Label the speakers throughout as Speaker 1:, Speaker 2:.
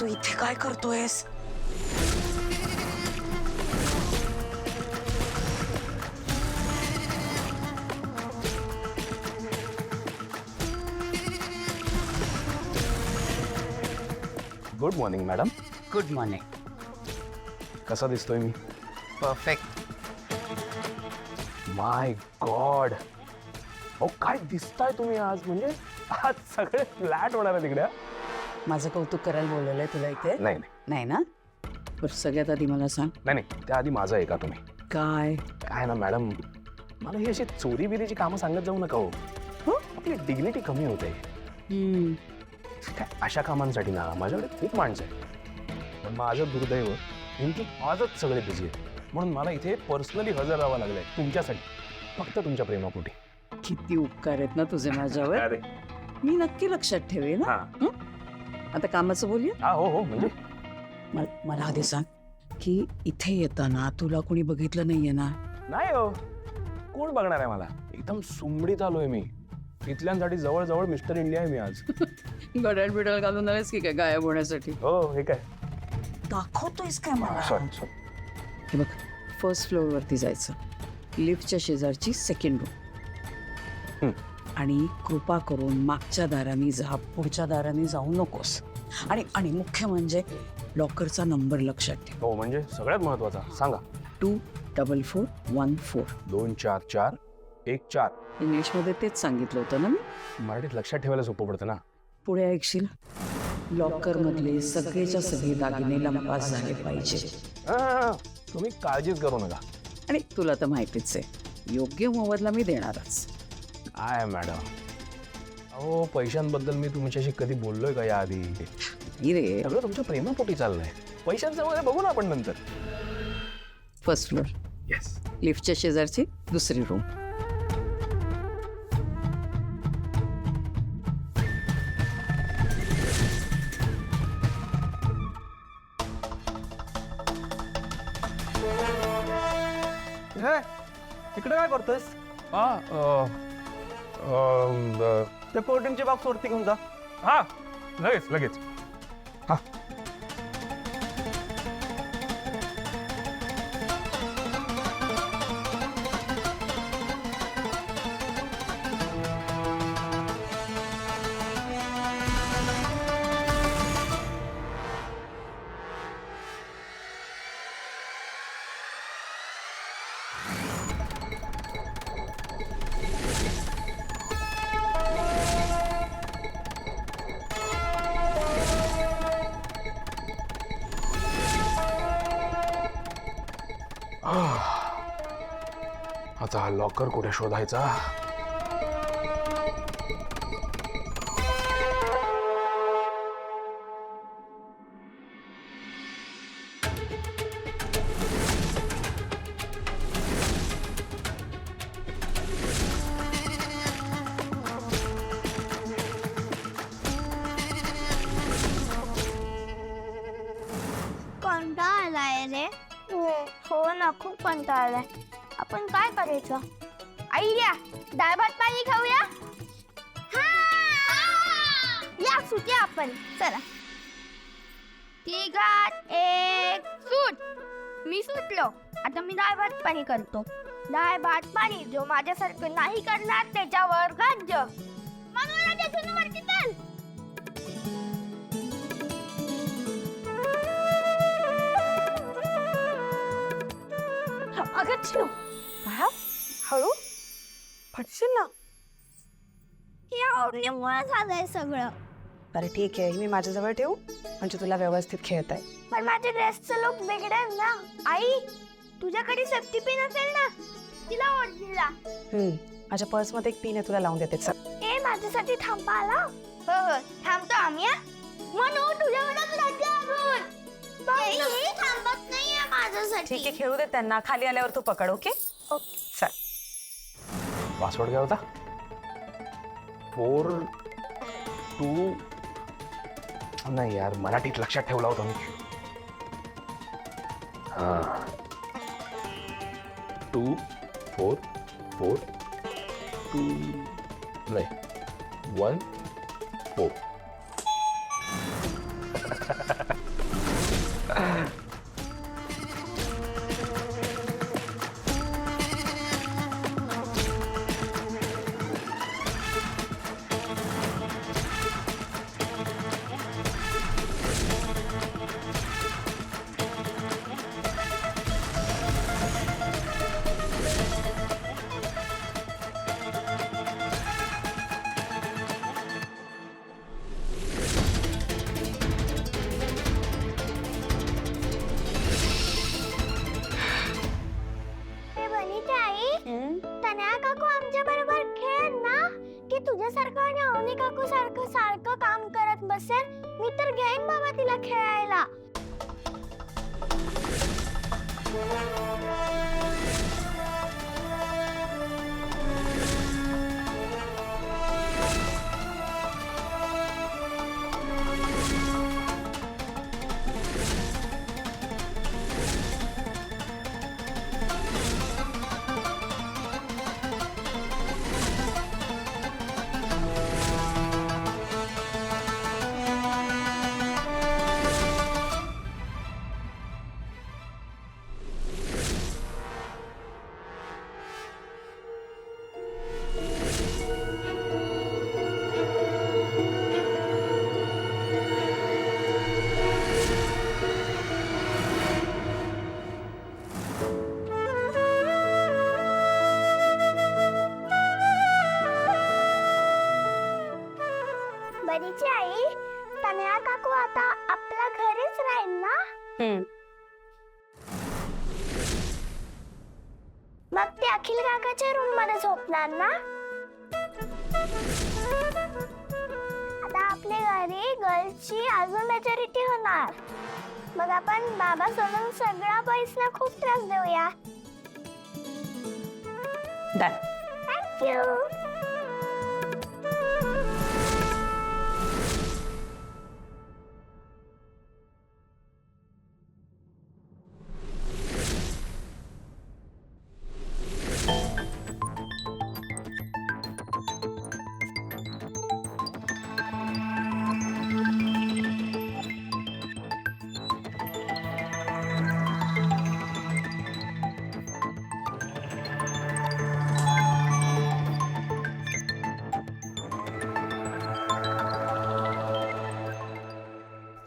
Speaker 1: तू इथे काय करतोयस?
Speaker 2: Good morning madam.
Speaker 1: Good morning.
Speaker 2: कसा दिसतोय मी?
Speaker 1: परफेक्ट.
Speaker 2: माय गॉड, अहो काय दिसताय तुम्ही आज. म्हणजे आज सगळे फ्लॅट होणार आहे तिकडे.
Speaker 1: माझं कौतुक करायला बोललेलं तुला इथे?
Speaker 2: नाही
Speaker 1: नाही ना? बरं सगळ्यात आधी मला सांग.
Speaker 2: नाही, त्याआधी माझं ऐका तुम्ही.
Speaker 1: काय
Speaker 2: काय ना मॅडम, मला ही अशी चोरी बिरीची कामं सांगत जाऊ नका हो. आपली डिग्निटी कमी होते. काय अशा कामांसाठी ना माझ्याकडे खूप माणसं आहे, पण माझं दुर्दैव नेमकी आजच सगळे बिझी आहेत. म्हणून मला इथे पर्सनली हजर राहावं लागलंय तुमच्यासाठी, फक्त तुमच्या प्रेमापोटी.
Speaker 1: किती उपकार आहेत ना तुझे माझ्यावर.
Speaker 2: अरे
Speaker 1: मी नक्की लक्षात ठेवेल.
Speaker 2: हा.
Speaker 1: आता कामाचं बोलूया.
Speaker 2: हा हो हो म्हणजे
Speaker 1: मला आधी सांग की इथे येताना तुला कोणी बघितलं नाहीये ना?
Speaker 2: नाही हो, कोण बघणार आहे मला. एकदम सुमडीत आलोय मी. इथल्यांसाठी जवळजवळ मिस्टर इंडिया आहे मी आज.
Speaker 1: गडल बिडल घालून आलेस की काय गायब होण्यासाठी?
Speaker 2: हो हे काय
Speaker 1: दाखवतोयस काय मला?
Speaker 2: सॉरी.
Speaker 1: हे बघ, फर्स्ट फ्लोअर वरती जायचं, लिफ्टच्या शेजारची सेकंड रूम, आणि कृपा करून मागच्या दाराने जा, पुढच्या दाराने जाऊ नकोस. आणि मुख्य म्हणजे लॉकरचा नंबर लक्षात ठेव.
Speaker 2: हो म्हणजे सगळ्यात महत्वाचा सांगा.
Speaker 1: 24414.
Speaker 2: 24414.
Speaker 1: इंग्लिशमध्ये तेच सांगितलं होतं ना मी.
Speaker 2: मराठीत लक्षात ठेवायला सोपं पडतं ना.
Speaker 1: पुढे ऐकशील, लॉकर मधले सगळेच्या सगळे दागिने लंपास झाले पाहिजे.
Speaker 2: तुम्ही काळजीच करू नका.
Speaker 1: आणि तुला तर माहितीच आहे, योग्य मोबदला मी देणारच.
Speaker 2: काय मॅडम, अहो पैशांबद्दल मी तुमच्याशी कधी बोललोय का याआधी?
Speaker 1: रे
Speaker 2: सगळं तुमच्या प्रेमापोटी चाललंय. पैशांचं वगैरे बघू ना आपण नंतर.
Speaker 1: First floor,
Speaker 2: yes.
Speaker 1: लिफ्टच्या शेजारची दुसरी रूम.
Speaker 3: इकडे काय करतोयस? ते कोल्ड्रिंकची बॉक्स वरती घेऊन जा.
Speaker 2: हा लगेच. हा आता हा लॉकर कुठे शोधायचा?
Speaker 4: कंटाळा आलाय रे. हो ना, खूप कंटाळा आलाय. आपण काय करायचं? आयडिया, डाळ भात पाणी खाऊया. या सुट्या आपण. चला, तिघात एक सूट. मी सुटलो. आता मी डाळ भात पाणी करतो. डाळ भात पाणी जो माझ्यासारखं नाही करणार त्याच्यावर गांज. मनोराच्या वरती चल. अगं चिनू, हळू पडशील ना. या आवडण्यामुळे झालंय सगळं.
Speaker 5: बरं ठीक आहे, मी माझ्याजवळ ठेवू म्हणजे तुला व्यवस्थित खेळता येईल.
Speaker 4: पण माझ्या ड्रेसचं लुक बिघडेल ना. आई, तुझ्याकडे सेफ्टी पिन असेल ना, तिला ओढला.
Speaker 5: माझ्या पर्समध्ये एक पिन आहे, तुला लावून देते. चल.
Speaker 4: ए, माझ्यासाठी थांबा आला. हो थांबतो आम्ही. म्हणू तुझ्यावरच लागते अजून. थांबत नाहीये माझ्यासाठी.
Speaker 5: ठीक आहे, खेळू दे त्यांना. खाली आल्यावर तू पकड. Okay
Speaker 4: okay.
Speaker 5: चल.
Speaker 2: पासवर्ड काय होता? 4 2. नाही यार, मराठीत लक्षात ठेवला होता मी. हा 2 4 4 2 नाही 1 4.
Speaker 4: ते बनीची आई तनया काकू आमच्या बरोबर खेळ ना की तुझ्यासारखं आणि अवनी काकू सारखं सारखं काम करत बसेल. मी तर घेईन बाबा तिला खेळायला. बनीची आई तनया काकू आता आपल्या घरीच राहील ना. मग ते अखिल काकाच्या रूम मध्ये झोपणार ना. आता आपल्या घरी गर्लची अजून मेजॉरिटी होणार. मग आपण बाबा सोडून सगळ्या पैसना खूप त्रास देऊया.
Speaker 5: डन.
Speaker 4: थँक्यू.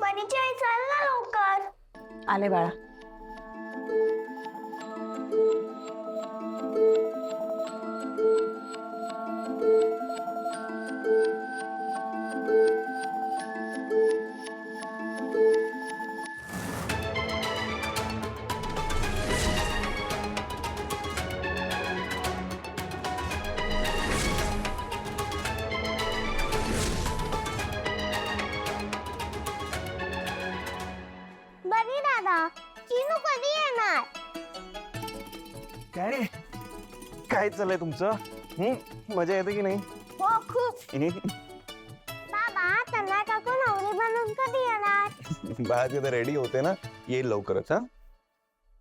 Speaker 4: बनीची आई चल ना लवकर.
Speaker 5: आले बाळा.
Speaker 4: बनी दादा चिनू कधी येणार.
Speaker 3: काय काय चाललंय तुमचं? मजा येते की नाही?
Speaker 4: हो खूप. बाबा तनया काकू नवरी बनून कधी येणार.
Speaker 3: बाळा तिथे रेडी होते ना, येईल लवकरच. हा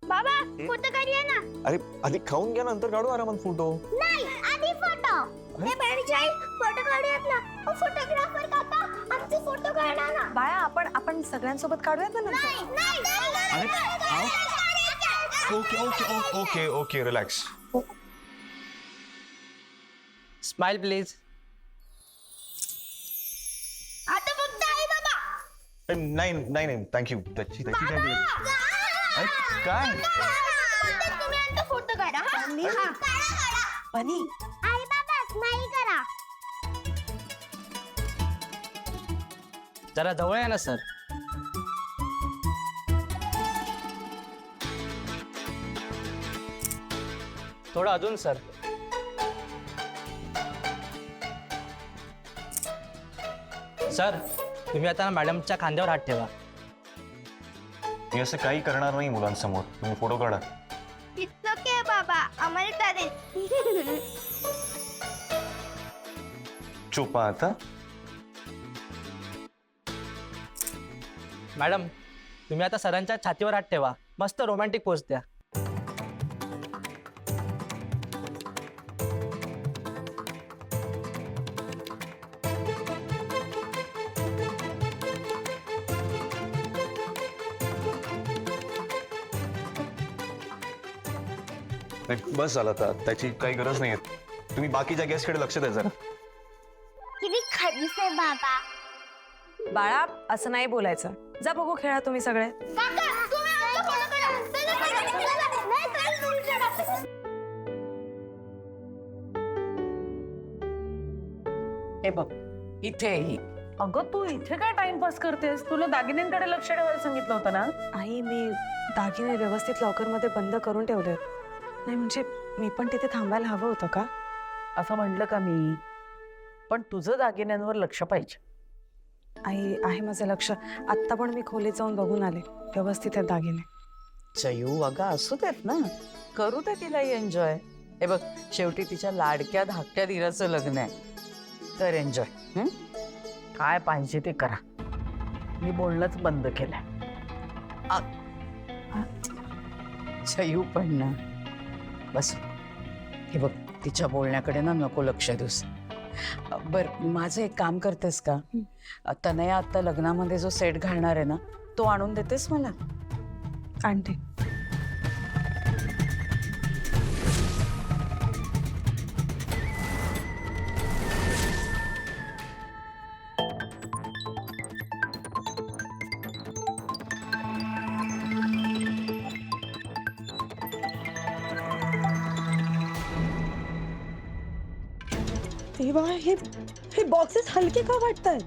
Speaker 4: बाबा फोटो काढूया ना.
Speaker 3: अरे आधी खाऊन घ्या, नंतर काढू आरामात फोटो.
Speaker 4: नाही आधी फोटो. हे बनीची आई फोटो काढूयात ना. फोटोग्राफर काका आमचे फोटो काढा ना.
Speaker 5: बाळा आपण सगळ्यांसोबत काढूयात ना नंतर.
Speaker 3: Okay okay okay okay okay relax.
Speaker 6: Smile please.
Speaker 4: आता फक्त आई बाबा.
Speaker 3: नाही नाही नाही थँक्यू. त्याची त्याची काय गरज? अरे, काय
Speaker 4: तुम्ही आता फोटो काढा. हा काढा.
Speaker 5: बनी
Speaker 4: आई बाबा स्माइल करा.
Speaker 6: जरा जवळ आहे ना सर. थोडं अजून सर. सर तुम्ही आता मॅडमच्या खांद्यावर हात ठेवा.
Speaker 3: मी असं काही करणार नाही मुलांसमोर. तुम्ही फोटो काढा.
Speaker 4: इट्स ओके बाबा आम्हाला चालेल.
Speaker 3: चुपा आता.
Speaker 6: मॅडम तुम्ही आता सरांच्या छातीवर हात ठेवा. मस्त रोमॅन्टिक पोज द्या.
Speaker 3: नाही, बस झालं आता, त्याची काही गरज नाही आहे. तुम्ही बाकीच्या गेस्टकडे लक्ष द्या जरा.
Speaker 4: किती खडूस आहे बाबा.
Speaker 5: बाळा असं नाही बोलायचं. जा बघू खेळा तुम्ही सगळे.
Speaker 4: काका, तुम्ही आमचा फोटो काढा. चला, चला, चला. नाही, चला, तुम्ही काढा.
Speaker 1: हे बघ इथे अगं तू इथे काय टाइमपास करतेस? तुला दागिन्यांकडे लक्ष ठेवायला सांगितलं होतं ना.
Speaker 5: आई मी दागिने व्यवस्थित लॉकरमध्ये बंद करून ठेवले. नाही म्हणजे मी पण तिथे थांबायला हवं होतं का?
Speaker 1: असं म्हटलं का मी? पण तुझं दागिन्यांवर लक्ष पाहिजे.
Speaker 5: आई आहे माझं लक्ष. आत्ता पण मी खोलीत जाऊन बघून आले. व्यवस्थित आहेत दागिने.
Speaker 1: चयू अगं असू देत ना, करू दे तिलाही एन्जॉय. हे बघ शेवटी तिच्या लाडक्या धाकट्या धीराचं लग्न आहे, तर एन्जॉय. काय पाहिजे ते करा. मी बोलणंच बंद केलंय. चयू पण ना बस. हे बघ तिच्या बोलण्याकडे ना नको लक्ष देऊस. बर माझं एक काम करतेस का? तनया आता लग्नामध्ये जो सेट घालणार आहे ना, तो आणून देतेस मला?
Speaker 5: आणते.
Speaker 7: तेव्हा हे बॉक्सेस हलके का वाटतात?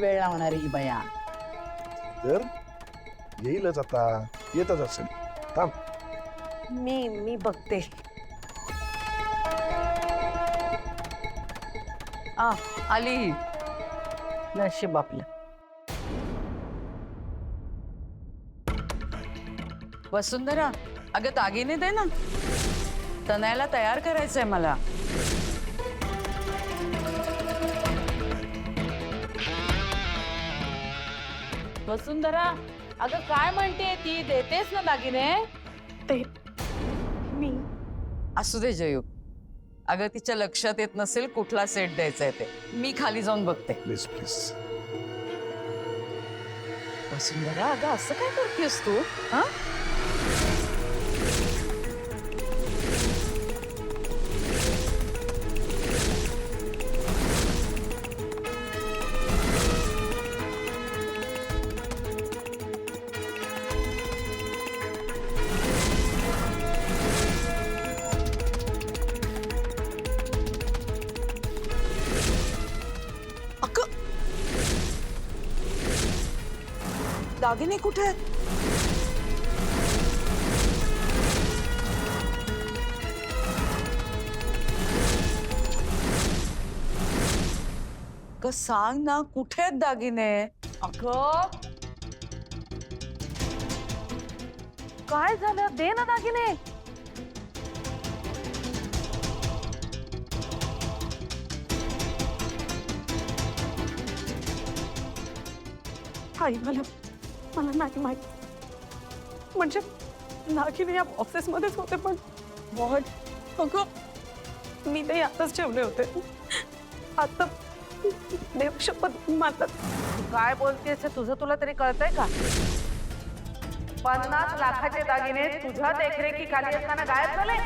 Speaker 1: वेळ लावणारी ही बया.
Speaker 8: तर येईलच आता, येतच असेल. थांब.
Speaker 5: मी बघते.
Speaker 1: आली. नशीब आपलं. वसुंधरा अगं दागिने दे ना, तनयाला तयार करायचंय मला.
Speaker 9: वसुंधरा अगं काय म्हणते ती? देतेस ना दागिने?
Speaker 5: ते मी
Speaker 1: असू दे जयू. अगं तिच्या लक्षात येत नसेल कुठला सेट द्यायचा आहे ते. मी खाली जाऊन बघते.
Speaker 8: Please please.
Speaker 1: वसुंधरा अगं असं काय करतेस तू? हा
Speaker 5: दागिने कुठे आहेत?
Speaker 1: सांग ना कुठे आहेत दागिने?
Speaker 9: अगं काय झालं? दे ना दागिने.
Speaker 5: आई मला नाही माहित. म्हणजे दागिने या बॉक्सेस मध्येच होते. पण वॉट अगं मी ते आताच ठेवले होते. आता देवशपथ मारतात.
Speaker 9: काय बोलतेस तुझं तुला तरी कळतंय का? 50 लाखाचे दागिने तुझ्या देखरेखीखाली असताना गायब झाले.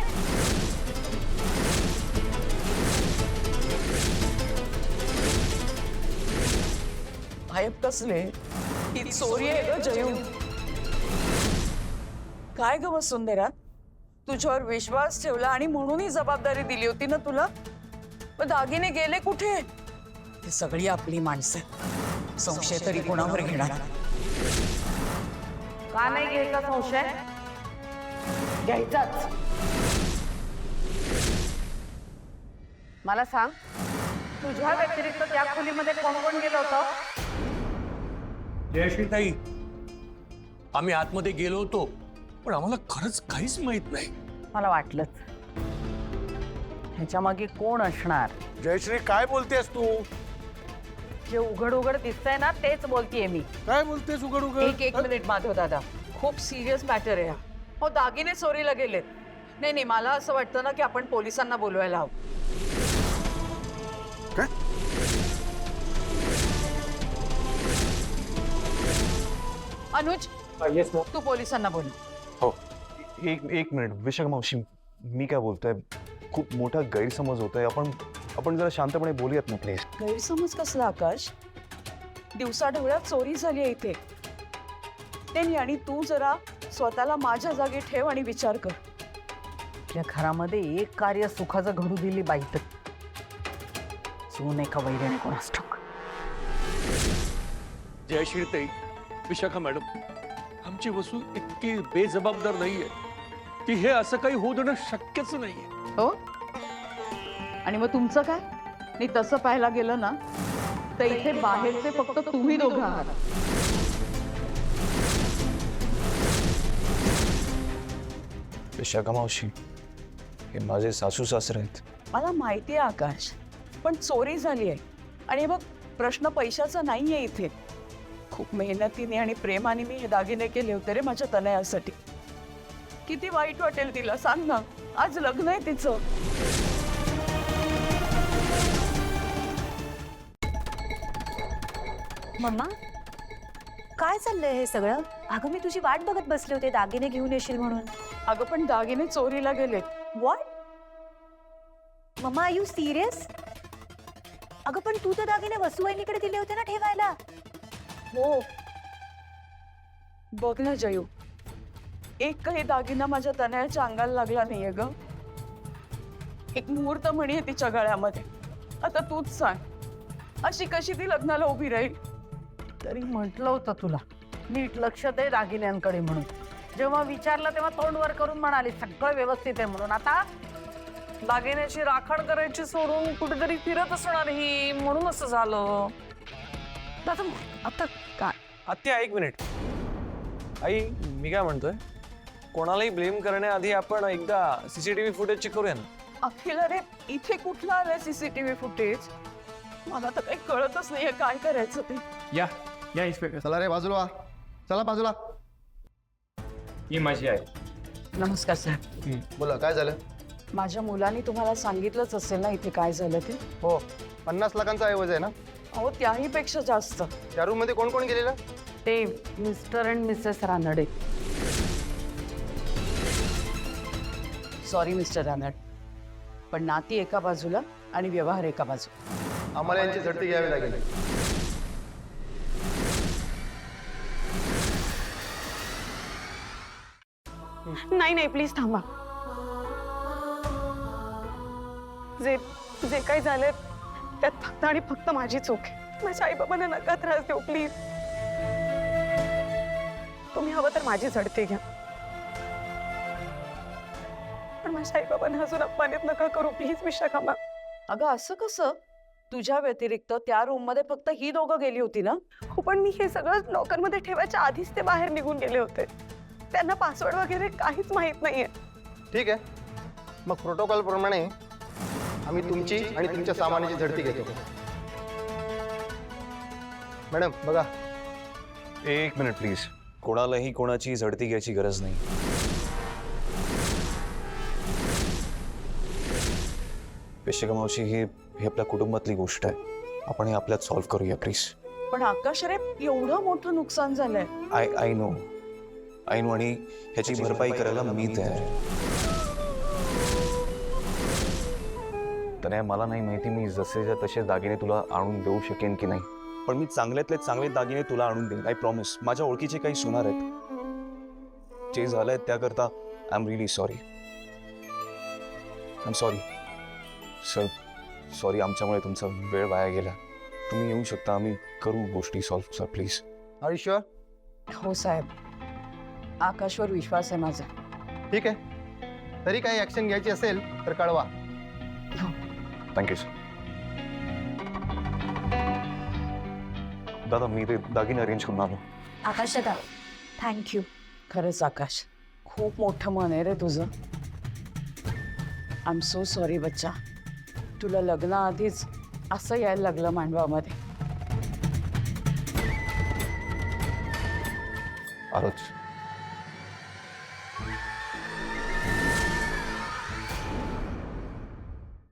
Speaker 1: गायब कसले? ही चोरी आहे ग जयू. काय ग वसुंधरा, तुझ्यावर विश्वास ठेवला आणि म्हणून ही जबाबदारी दिली होती ना तुला. पण दागिने गेले कुठे? ही सगळी आपली माणसं. संशय तरी कोणावर घेणार?
Speaker 9: का नाही घ्यायचा संशय? घ्यायचाच. मला सांग, तुझ्या व्यतिरिक्त त्या खोलीमध्ये कोण कोण गेलं होतं?
Speaker 10: जयश्री ताई, आम्ही आतमध्ये गेलो होतो पण आम्हाला खरंच काहीच माहित नाही.
Speaker 9: मला वाटलंच ह्याच्या मागे कोण असणार.
Speaker 8: जयश्री काय बोलतेस तू?
Speaker 9: जे उघड उघड दिसतंय ना तेच बोलतीये मी.
Speaker 8: काय बोलतेस उघड उघड?
Speaker 5: एक मिनिट माधव दादा, खूप सिरियस मॅटर आहे हा. हो, दागिने चोरीला गेलेत. नाही, मला असं वाटतं ना की आपण पोलिसांना बोलवायला हवं.
Speaker 8: काय?
Speaker 5: अनुज, तू पोलिसांना बोल.
Speaker 3: हो एक मिनिट विशाखा मावशी, मी काय बोलतोय, खूप मोठा गैरसमज होतोय. आपण जरा शांतपणे बोलूयात ना प्लीज.
Speaker 1: गैरसमज कसला आकाश? दिवसाढवळ्यात चोरी झाली आहे इथे. त्यांनी आणि तू जरा स्वतःला माझ्या जागी ठेव आणि विचार कर.
Speaker 9: आपल्या घरामध्ये एक कार्य सुखाचं घडू दिली बाई तर सून एका वैऱ्याने कोणास ठाऊक.
Speaker 10: जयश्री ताई, विशाखा मॅडम, आमची वसू इतकी बेजबाबदार नाहीये की हे असं काही होऊ देणं शक्यच नाहीये.
Speaker 5: हो, आणि मग तुमचं काय? नाही, तसं पाहायला गेलं ना तर इथे बाहेरचे फक्त तुम्ही दोघं आहात.
Speaker 3: विशाखा मावशी, हे माझे सासू सासरे आहेत.
Speaker 1: मला माहिती आहे आकाश, पण चोरी झाली आहे. आणि बघ, प्रश्न पैशाचा नाहीये इथे. खूप मेहनतीने आणि प्रेमाने मी हे दागिने केले होते रे माझ्या तनयासाठी. किती वाईट वाटेल तिला सांग ना. आज लग्न आहे तिचं.
Speaker 7: मम्मा, काय चाललंय हे सगळं? अगं मी तुझी वाट बघत बसले होते दागिने घेऊन येशील म्हणून.
Speaker 1: अगं पण दागिने चोरीला गेलेत.
Speaker 7: व्हॉट? मम्मा, आर यू सिरियस? अगं पण तू तर दागिने वसुवाहिनीकडे दिले होते ना ठेवायला.
Speaker 1: हो, बघ ना जयू, एक काही दागिना माझ्या तनयाच्या अंगाला लागला नाहीये ग. एक मुहूर्त म्हणी आहे तिच्या गळ्यामध्ये. आता तूच सांग, अशी कशी ती लग्नाला उभी राहील?
Speaker 9: तरी म्हटलं होतं तुला नीट लक्ष दे दागिन्यांकडे म्हणून. जेव्हा विचारलं तेव्हा तोंड वर करून म्हणाली सगळं व्यवस्थित आहे म्हणून. आता
Speaker 5: दागिन्याची राखण करायची सोडून कुठेतरी फिरत असणार ही, म्हणून असं झालं.
Speaker 9: आता काय?
Speaker 11: आत्या एक मिनिट. आई, मी काय म्हणतोय, कोणालाही ब्लेम करण्याआधी आपण एकदा सीसीटीव्ही फुटेज चेक करूया ना.
Speaker 1: अखिल, अरे इथे कुठलं आलंय सीसीटीव्ही फुटेज? मला तर काही कळतच नाहीये काय करायचं ते.
Speaker 11: या इन्स्पेक्टर.
Speaker 8: चला रे बाजूला, चला बाजूला.
Speaker 11: ही माझी आहे.
Speaker 1: नमस्कार साहेब.
Speaker 8: बोला, काय झालं?
Speaker 1: माझ्या मुलांनी तुम्हाला सांगितलंच असेल ना इथे काय झालं ते?
Speaker 8: हो, 50 लाखांचा ऐवज आहे ना?
Speaker 1: अहो, त्याही पेक्षा जास्त.
Speaker 8: त्या रूम मध्ये कोण कोण गेलेलं?
Speaker 9: ते mister and misses Ranade.
Speaker 1: Sorry mister Ranade, पण नाती एका बाजूला आणि व्यवहार एका बाजूला.
Speaker 8: आम्हाला यांची झडती घ्यावी लागेल.
Speaker 5: नाही, प्लीज थांबा. जे जे काही झालंय त्यात फक्त आणि फक्त माझी चूक आहे. माझ्या आई बाबांना नका त्रास देऊ प्लीज. तुम्ही हवं तर माझी झडती घ्या, पण माझ्या आई बाबांना अजून अपमानित नका करू प्लीज विशाखा मॅम.
Speaker 1: अगं असं कसं? तुझ्या व्यतिरिक्त त्या रूम मध्ये फक्त ही दोघं गेली होती ना?
Speaker 5: हो, पण मी हे सगळं लॉकरमध्ये ठेवायच्या आधीच ते बाहेर निघून गेले होते. त्यांना पासवर्ड वगैरे काहीच माहित नाहीये.
Speaker 8: ठीक आहे, मग प्रोटोकॉल प्रमाणे आम्ही तुमची आणि तुमच्या सामानाची झडती घेतो. मॅडम बघा.
Speaker 3: एक मिनिट प्लीज. कोणालाही कोणाची झडती घ्यायची गरज नाही. विशाखा मावशी, हे आपल्या कुटुंबातली गोष्ट आहे. आपण हे आपल्यात सॉल्व्ह करूया प्लीज.
Speaker 1: पण आकाश रे, एवढं मोठं नुकसान झालंय.
Speaker 3: आय नो आणि ह्याची भरपाई करायला मी तयार आहे. तर मला नाही माहिती मी जसेच्या तसे दागिने तुला आणून देऊ शकेन की नाही, पण मी चांगल्यातले चांगले दागिने तुला आणून देईन. I promise. माझ्या ओळखीचे काही सुनार आहेत, जे झालंय त्याकरता I am really sorry. I am sorry sir. Sorry, आमच्यामुळे तुमचा वेळ वाया गेला. तुम्ही येऊ शकता, आम्ही करू गोष्टी सॉल्व्ह सर प्लीज.
Speaker 8: आयुष्य.
Speaker 1: हो साहेब, आकाशवर विश्वास आहे माझा.
Speaker 8: ठीक आहे, तरी काही ऍक्शन घ्यायची असेल तर कळवा.
Speaker 3: Thank you sir. दादा, मी ते दागिने अरेंज करून आलो.
Speaker 7: आकाश दादा, थँक्यू.
Speaker 1: खरंच आकाश, खूप मोठं मन आहे रे तुझं. आय एम सो सॉरी बच्चा. तुला लग्नाआधीच असं यायला लागलं मांडवामध्ये.
Speaker 8: आरोच